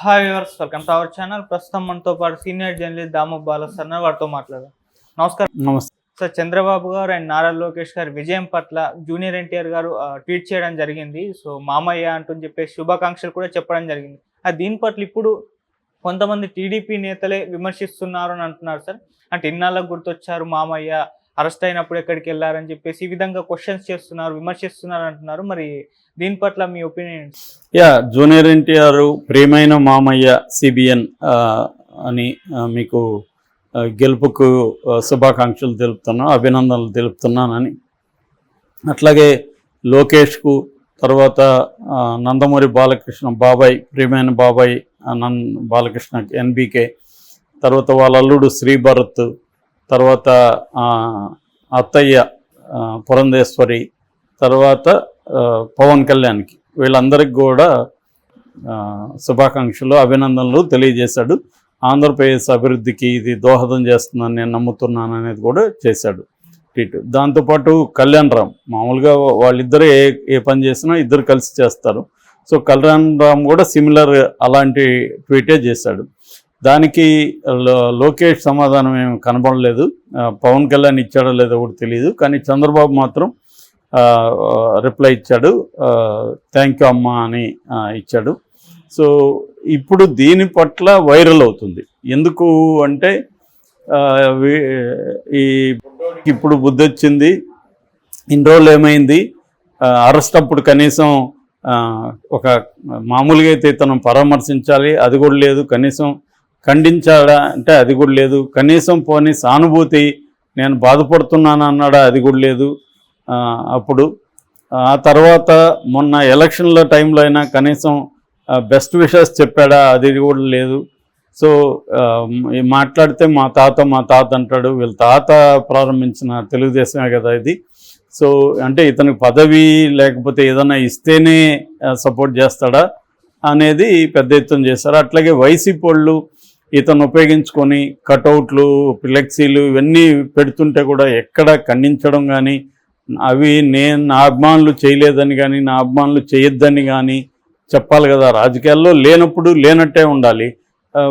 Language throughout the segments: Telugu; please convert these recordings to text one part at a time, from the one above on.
Hi viewers, welcome to our channel. ప్రస్తుతం మనతో పాటు సీనియర్ జర్నలిస్ట్ దాము బాలసన్న వారితో మాట్లాడదాం. నమస్కారం. నమస్తే సార్, చంద్రబాబు గారు అండ్ నారా లోకేష్ గారి విజయం పట్ల జూనియర్ ఎన్టీఆర్ గారు ట్వీట్ చేయడం జరిగింది. సో మామయ్య అంటూ చెప్పేసి శుభాకాంక్షలు కూడా చెప్పడం జరిగింది. దీని పట్ల ఇప్పుడు కొంతమంది టీడీపీ నేతలే విమర్శిస్తున్నారు అని అంటున్నారు సార్. అంటే ఇన్నాళ్ళకు గుర్తొచ్చారు మామయ్య, అరెస్ట్ అయినప్పుడు ఎక్కడికి వెళ్ళారని చెప్పేసి ఈ విధంగా క్వశ్చన్స్ చేస్తున్నారు, విమర్శిస్తున్నారు అంటున్నారు. మరి దీని పట్ల మీ ఒపీనియన్? జూనియర్ ఎన్టీఆర్ ప్రియమైన మామయ్య సిబిఎన్ అని మీకు గెలుపుకు శుభాకాంక్షలు తెలుపుతున్నాను, అభినందనలు తెలుపుతున్నానని. అట్లాగే లోకేష్కు, తర్వాత నందమూరి బాలకృష్ణ బాబాయ్, ప్రియమైన బాబాయ్ బాలకృష్ణ ఎన్బికే, తర్వాత వాళ్ళ అల్లుడు శ్రీభరత్, తర్వాత అత్తయ్య పురంధేశ్వరి, తర్వాత పవన్ కళ్యాణ్కి, వీళ్ళందరికీ కూడా శుభాకాంక్షలు, అభినందనలు తెలియజేశాడు. ఆంధ్రప్రదేశ్ అభివృద్ధికి ఇది దోహదం చేస్తుందని నేను నమ్ముతున్నాను అనేది కూడా చేశాడు ట్వీట్. దాంతోపాటు కళ్యాణ్ రామ్, మామూలుగా వాళ్ళిద్దరు ఏ పని చేసినా ఇద్దరు కలిసి చేస్తారు. సో కళ్యాణ్ రామ్ కూడా సిమిలర్ అలాంటి ట్వీటే చేశాడు. దానికి లోకేష్ సమాధానం ఏమి కనబడలేదు. పవన్ కళ్యాణ్ ఇచ్చాడో లేదో కూడా తెలియదు, కానీ చంద్రబాబు మాత్రం రిప్లై ఇచ్చాడు, థ్యాంక్ యూ అమ్మా అని ఇచ్చాడు. సో ఇప్పుడు దీని పట్ల వైరల్ అవుతుంది. ఎందుకు అంటే ఈ ఇప్పుడు బుద్ధి వచ్చింది, ఇన్ని రోజులు ఏమైంది, అరెస్ట్ అప్పుడు కనీసం ఒక మామూలుగా అయితే ఇతను పరామర్శించాలి, అది కూడా లేదు. కనీసం ఖండించాడా అంటే అది కూడా లేదు. కనీసం పోనీ సానుభూతి, నేను బాధపడుతున్నాను అన్నాడా, అది కూడా లేదు. అప్పుడు ఆ తర్వాత మొన్న ఎలక్షన్ల టైంలో అయినా కనీసం బెస్ట్ విషెస్ చెప్పాడా, అది కూడా లేదు. సో మాట్లాడితే మా తాత అంటాడు. వీళ్ళ తాత ప్రారంభించిన తెలుగుదేశమే కదా ఇది. సో అంటే ఇతనికి పదవి లేకపోతే ఏదైనా ఇస్తేనే సపోర్ట్ చేస్తాడా అనేది పెద్ద ఎత్తున చేశారు. అట్లాగే వైసీపీ వాళ్ళు ఇతను ఉపయోగించుకొని కటౌట్లు, ఫ్లెక్సీలు ఇవన్నీ పెడుతుంటే కూడా ఎక్కడ ఖండించడం కానీ, అవి నా అభిమానులు చేయలేదని కానీ, నా అభిమానులు చేయొద్దని కానీ చెప్పాలి కదా. రాజకీయాల్లో లేనప్పుడు లేనట్టే ఉండాలి.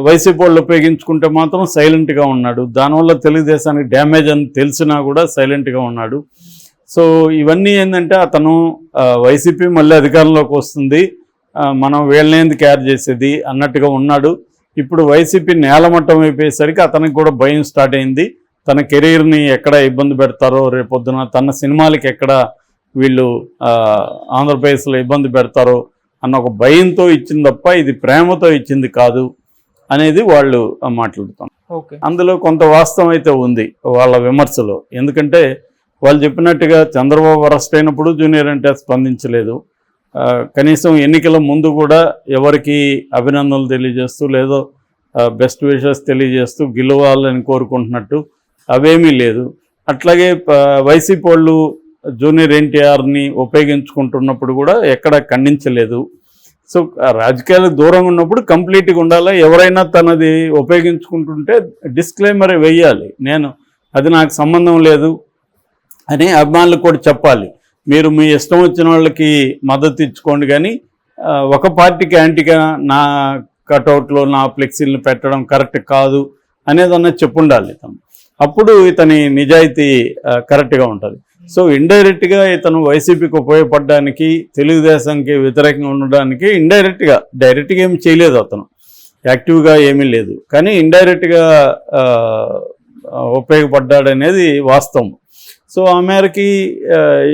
వైసీపీ వాళ్ళు ఉపయోగించుకుంటే మాత్రం సైలెంట్గా ఉన్నాడు. దానివల్ల తెలుగుదేశానికి డ్యామేజ్ అని తెలిసినా కూడా సైలెంట్గా ఉన్నాడు. సో ఇవన్నీ ఏంటంటే అతను వైసీపీ మళ్ళీ అధికారంలోకి వస్తుంది, మనం వీళ్ళనేందుకు కేర్ చేసేది అన్నట్టుగా ఉన్నాడు. ఇప్పుడు వైసీపీ నేలమట్టం అయిపోయేసరికి అతనికి కూడా భయం స్టార్ట్ అయింది. తన కెరీర్ని ఎక్కడ ఇబ్బంది పెడతారో, రేపొద్దున తన సినిమాలకి ఎక్కడ వీళ్ళు ఆంధ్రప్రదేశ్లో ఇబ్బంది పెడతారో అన్న ఒక భయంతో ఇచ్చింది తప్ప ఇది ప్రేమతో ఇచ్చింది కాదు అనేది వాళ్ళు మాట్లాడుతాం. అందులో కొంత వాస్తవం అయితే ఉంది వాళ్ళ విమర్శలో. ఎందుకంటే వాళ్ళు చెప్పినట్టుగా చంద్రబాబు అరెస్ట్ అయినప్పుడు జూనియర్ ఎన్టీఆర్ స్పందించలేదు. కనీసం ఎన్నికల ముందు కూడా ఎవరికి అభినందనలు తెలియజేస్తూ లేదో బెస్ట్ విషెస్ తెలియజేస్తూ గెలవాలని కోరుకుంటున్నట్టు అవేమీ లేదు. అట్లాగే వైసీపీ వాళ్ళు జూనియర్ ఎన్టీఆర్ని ఉపయోగించుకుంటున్నప్పుడు కూడా ఎక్కడ ఖండించలేదు. సో రాజకీయాలకు దూరంగా ఉన్నప్పుడు కంప్లీట్గా ఉండాలి. ఎవరైనా తనది ఉపయోగించుకుంటుంటే డిస్క్లైమర్ వేయాలి, అది నాకు సంబంధం లేదు అని అభిమానులకు కూడా చెప్పాలి. మీరు మీ ఇష్టం వచ్చిన వాళ్ళకి మద్దతు ఇచ్చుకోండి, కానీ ఒక పార్టీకి యాంటీగా నా కటౌట్లో నా ఫ్లెక్సీలను పెట్టడం కరెక్ట్ కాదు అనేదన్నా చెప్పుండాలి ఇతను. అప్పుడు ఇతని నిజాయితీ కరెక్ట్గా ఉంటుంది. సో ఇండైరెక్ట్గా ఇతను వైసీపీకి ఉపయోగపడడానికి, తెలుగుదేశానికి వ్యతిరేకంగా ఉండడానికి డైరెక్ట్గా ఏమి చేయలేదు. అతను యాక్టివ్గా ఏమీ లేదు, కానీ ఇండైరెక్ట్గా ఉపయోగపడ్డాడనేది వాస్తవం. సో ఆ మేరకి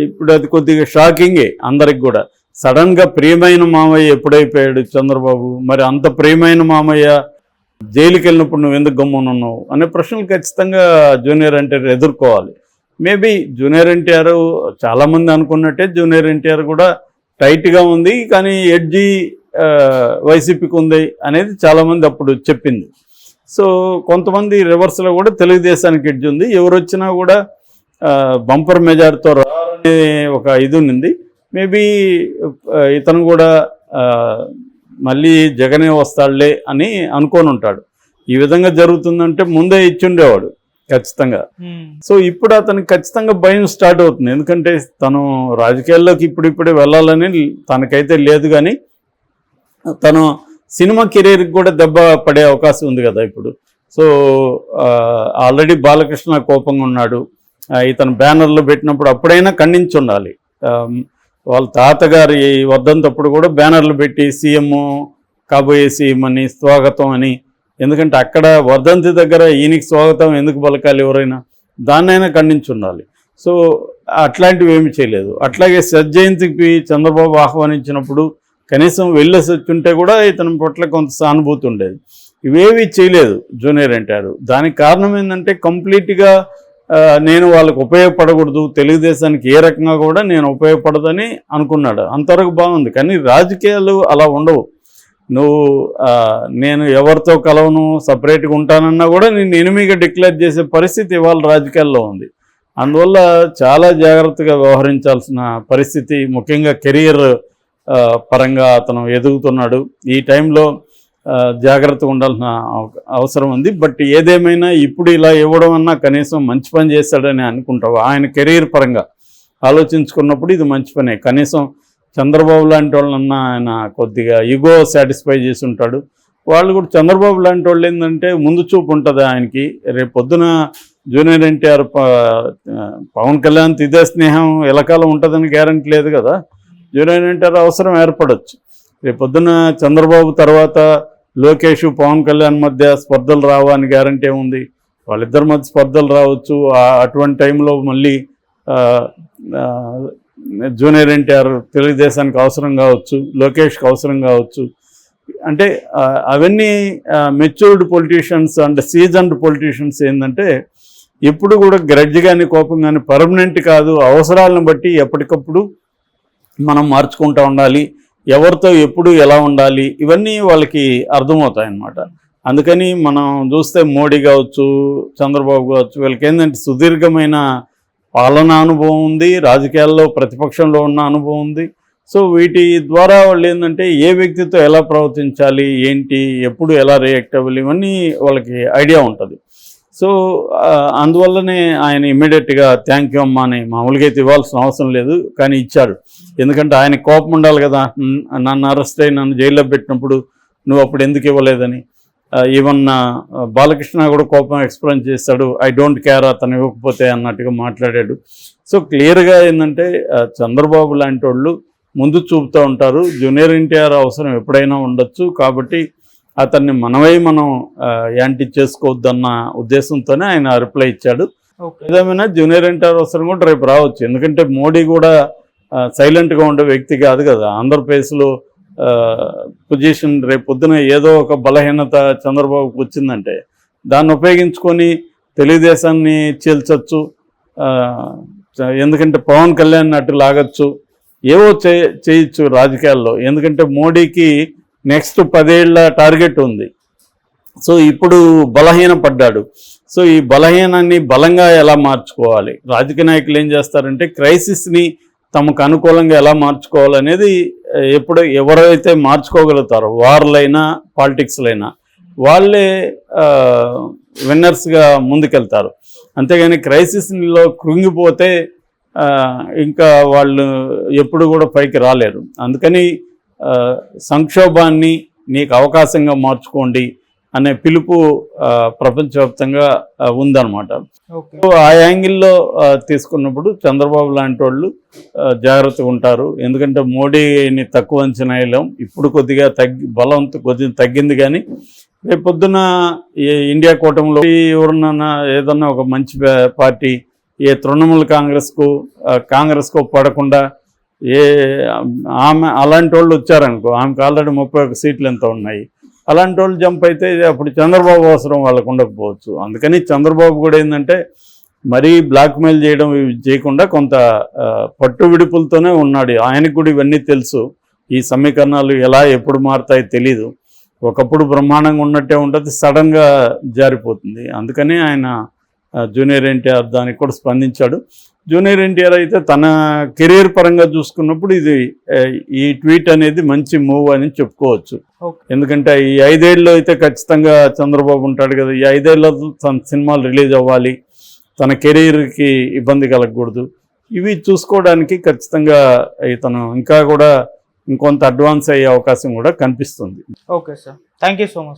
ఇప్పుడు అది కొద్దిగా షాకింగే అందరికి కూడా. సడన్గా ప్రియమైన మామయ్య ఎప్పుడైపోయాడు చంద్రబాబు, మరి అంత ప్రియమైన మామయ్య జైలుకి వెళ్ళినప్పుడు నువ్వు ఎందుకు గమ్మునున్నావు అనే ప్రశ్నలు ఖచ్చితంగా జూనియర్ ఎన్టీఆర్ ఎదుర్కోవాలి. మేబీ జూనియర్ ఎన్టీఆర్ చాలామంది అనుకున్నట్టే జూనియర్ ఎన్టీఆర్ కూడా టైట్గా ఉంది, కానీ ఎడ్జి వైసీపీకి ఉంది అనేది చాలామంది అప్పుడు చెప్పింది. సో కొంతమంది రివర్స్లో కూడా తెలుగుదేశానికి ఎడ్జి ఉంది, ఎవరు వచ్చినా కూడా బంపర్ మెజార్టీతో రావాలనే ఒక ఇది ఉంది. మేబీ ఇతను కూడా మళ్ళీ జగనే వస్తాడులే అని అనుకొని ఉంటాడు. ఈ విధంగా జరుగుతుందంటే ముందే ఇచ్చుండేవాడు ఖచ్చితంగా. సో ఇప్పుడు అతనికి ఖచ్చితంగా భయం స్టార్ట్ అవుతుంది. ఎందుకంటే తను రాజకీయాల్లోకి ఇప్పుడిప్పుడే వెళ్ళాలని తనకైతే లేదు, కానీ తను సినిమా కెరీర్కి కూడా దెబ్బ పడే అవకాశం ఉంది కదా ఇప్పుడు. సో ఆల్రెడీ బాలకృష్ణ కోపంగా ఉన్నాడు. ఇతను బ్యానర్లు పెట్టినప్పుడు అప్పుడైనా ఖండించి ఉండాలి. వాళ్ళ తాతగారి వర్ధంతప్పుడు కూడా బ్యానర్లు పెట్టి సీఎం కాబోయే సీఎం అని, స్వాగతం అని. ఎందుకంటే అక్కడ వర్ధంతి దగ్గర ఈయనకి స్వాగతం ఎందుకు పలకాలి ఎవరైనా, దాన్నైనా ఖండించి ఉండాలి. సో అట్లాంటివి ఏమి చేయలేదు. అట్లాగే సజ్జయంతికి చంద్రబాబు ఆహ్వానించినప్పుడు కనీసం వెళ్ళేసి వచ్చుంటే కూడా ఇతని పట్ల కొంత సానుభూతి ఉండేది. ఇవేవి చేయలేదు జూనియర్ ఎన్టీఆర్. దానికి కారణం ఏంటంటే కంప్లీట్గా నేను వాళ్ళకు ఉపయోగపడకూడదు, తెలుగుదేశానికి ఏ రకంగా కూడా నేను ఉపయోగపడదని అనుకున్నాడు. అంతవరకు బాగుంది. కానీ రాజకీయాలు అలా ఉండవు. నువ్వు నేను ఎవరితో కలవను, సపరేట్గా ఉంటానన్నా కూడా నేను ఎనిమిగా డిక్లేర్ చేసే పరిస్థితి ఇవాళ రాజకీయాల్లో ఉంది. అందువల్ల చాలా జాగ్రత్తగా వ్యవహరించాల్సిన పరిస్థితి, ముఖ్యంగా కెరియర్ పరంగా అతను ఎదుగుతున్నాడు. ఈ టైంలో జాగ్రత్తగా ఉండాల్సిన అవసరం ఉంది. బట్ ఏదేమైనా ఇప్పుడు ఇలా ఇవ్వడం అన్నా కనీసం మంచి పని చేస్తాడని అనుకుంటావు. ఆయన కెరీర్ పరంగా ఆలోచించుకున్నప్పుడు ఇది మంచి పనే. కనీసం చంద్రబాబు లాంటి వాళ్ళన్నా ఆయన కొద్దిగా ఈగో సాటిస్ఫై చేసి ఉంటాడు. వాళ్ళు కూడా చంద్రబాబు లాంటి వాళ్ళు ఏంటంటే ముందు చూపు ఉంటుంది ఆయనకి. రేపు పొద్దున జూనియర్ ఎన్టీఆర్ పవన్ కళ్యాణ్ ఇదే స్నేహం ఎలకాలం ఉంటుందని గ్యారంటీ లేదు కదా. జూనియర్ ఎన్టీఆర్ అవసరం ఏర్పడవచ్చు. రేపు పొద్దున చంద్రబాబు తర్వాత లోకేష్ పవన్ కళ్యాణ్ మధ్య స్పర్ధలు రావని గ్యారంటీ ఏముంది? వాళ్ళిద్దరి మధ్య స్పర్ధలు రావచ్చు. అటువంటి టైంలో మళ్ళీ జూనియర్ ఎన్టీఆర్ తెలుగుదేశానికి అవసరం కావచ్చు, లోకేష్కి అవసరం కావచ్చు. అంటే అవన్నీ matured politicians and seasoned politicians ఏంటంటే ఎప్పుడు కూడా గ్రడ్జ్ కానీ కోపం కానీ పర్మనెంట్ కాదు. అవసరాలను బట్టి ఎప్పటికప్పుడు మనం మార్చుకుంటూ ఉండాలి. ఎవరితో ఎప్పుడు ఎలా ఉండాలి ఇవన్నీ వాళ్ళకి అర్థమవుతాయన్నమాట. అందుకని మనం చూస్తే మోడీ కావచ్చు, చంద్రబాబు కావచ్చు, వీళ్ళకి ఏంటంటే సుదీర్ఘమైన పాలనా అనుభవం ఉంది, రాజకీయాల్లో ప్రతిపక్షంలో ఉన్న అనుభవం ఉంది. సో వీటి ద్వారా వాళ్ళు ఏంటంటే ఏ వ్యక్తితో ఎలా ప్రవర్తించాలి, ఏంటి, ఎప్పుడు ఎలా రియాక్ట్ అవ్వాలి, ఇవన్నీ వాళ్ళకి ఐడియా ఉంటుంది. సో అందువల్లనే ఆయన ఇమ్మీడియట్గా థ్యాంక్ యూ అమ్మా అని మామూలుగా అయితే ఇవ్వాల్సిన అవసరం లేదు, కానీ ఇచ్చాడు. ఎందుకంటే ఆయన కోపం ఉండాలి కదా, నన్ను అరెస్ట్ అయ్యి నన్ను జైల్లో పెట్టినప్పుడు నువ్వు అప్పుడు ఎందుకు ఇవ్వలేదని. ఈవెన్ బాలకృష్ణ కూడా కోపం ఎక్స్ప్రెస్ చేస్తాడు, ఐ డోంట్ కేర్ అతను ఇవ్వకపోతే అన్నట్టుగా మాట్లాడాడు. సో క్లియర్గా ఏంటంటే చంద్రబాబు లాంటి వాళ్ళు ముందు చూపుతూ ఉంటారు. జూనియర్ ఎన్టీఆర్ అవసరం ఎప్పుడైనా ఉండొచ్చు. కాబట్టి అతన్ని మనం యాంటీ చేసుకోవద్దన్న ఉద్దేశంతోనే ఆయన రిప్లై ఇచ్చాడు. ఏదేమైనా జూనియర్ ఎన్టీఆర్ అవసరం కూడా రేపు రావచ్చు. ఎందుకంటే మోడీ కూడా సైలెంట్గా ఉండే వ్యక్తి కాదు కదా. ఆంధ్రప్రదేశ్లో పొజిషన్ రేపు పొద్దున ఏదో ఒక బలహీనత చంద్రబాబుకు వచ్చిందంటే దాన్ని ఉపయోగించుకొని తెలుగుదేశాన్ని చీల్చచ్చు. ఎందుకంటే పవన్ కళ్యాణ్ అటు లాగచ్చు, ఏవో చేయొచ్చు రాజకీయాల్లో. ఎందుకంటే మోడీకి నెక్స్ట్ 10 ఏళ్ల టార్గెట్ ఉంది. సో ఇప్పుడు బలహీన పడ్డాడు. సో ఈ బలహీనాన్ని బలంగా ఎలా మార్చుకోవాలి, రాజకీయ నాయకులు ఏం చేస్తారంటే క్రైసిస్ని తమకు అనుకూలంగా ఎలా మార్చుకోవాలనేది ఎవరైతే మార్చుకోగలుగుతారో వార్లైనా పాలిటిక్స్లైనా వాళ్ళే విన్నర్స్గా ముందుకెళ్తారు. అంతేగాని క్రైసిస్లో కృంగిపోతే ఇంకా వాళ్ళు ఎప్పుడు కూడా పైకి రాలేరు. అందుకని సంక్షోభాన్ని నీకు అవకాశంగా మార్చుకోండి అనే పిలుపు ప్రపంచవ్యాప్తంగా ఉందన్నమాట. సో ఆ యాంగిల్లో తీసుకున్నప్పుడు చంద్రబాబు లాంటి వాళ్ళు జాగ్రత్తగా ఉంటారు. ఎందుకంటే మోడీని తక్కువ అంచనా వేయలేం. ఇప్పుడు కొద్దిగా బలం కొద్దిగా తగ్గింది. కానీ రేపు పొద్దున ఇండియా కూటమిలో ఎవరన్నా ఏదన్నా ఒక మంచి పార్టీ ఏ తృణమూల్ కాంగ్రెస్కు పడకుండా ఆమె అలాంటి వాళ్ళు వచ్చారనుకో, ఆమెకు ఆల్రెడీ 31 సీట్లు ఎంత ఉన్నాయి, అలాంటి వాళ్ళు జంప్ అయితే అప్పుడు చంద్రబాబు అవసరం వాళ్ళకు ఉండకపోవచ్చు. అందుకని చంద్రబాబు కూడా ఏంటంటే మరీ బ్లాక్మెయిల్ చేయడం చేయకుండా కొంత పట్టు విడుపులతోనే ఉన్నాడు. ఆయనకు కూడా ఇవన్నీ తెలుసు. ఈ సమీకరణాలు ఎలా ఎప్పుడు మారుతాయో తెలీదు. ఒకప్పుడు బ్రహ్మాండంగా ఉన్నట్టే ఉంటుంది, సడన్గా జారిపోతుంది. అందుకని ఆయన జూనియర్ ఎన్టీఆర్ దానికి కూడా స్పందించాడు. జూనియర్ ఎన్టీఆర్ అయితే తన కెరీర్ పరంగా చూసుకున్నప్పుడు ఈ ట్వీట్ అనేది మంచి మూవ్ అని చెప్పుకోవచ్చు. ఎందుకంటే ఈ 5 ఏళ్ళు అయితే ఖచ్చితంగా చంద్రబాబు ఉంటాడు కదా. ఈ 5 ఏళ్ళ తన సినిమాలు రిలీజ్ అవ్వాలి, తన కెరీర్కి ఇబ్బంది కలగకూడదు. ఇవి చూసుకోవడానికి ఖచ్చితంగా ఇతను ఇంకా కూడా ఇంకొంత అడ్వాన్స్ అయ్యే అవకాశం కూడా కనిపిస్తుంది. Okay sir, thank you so much.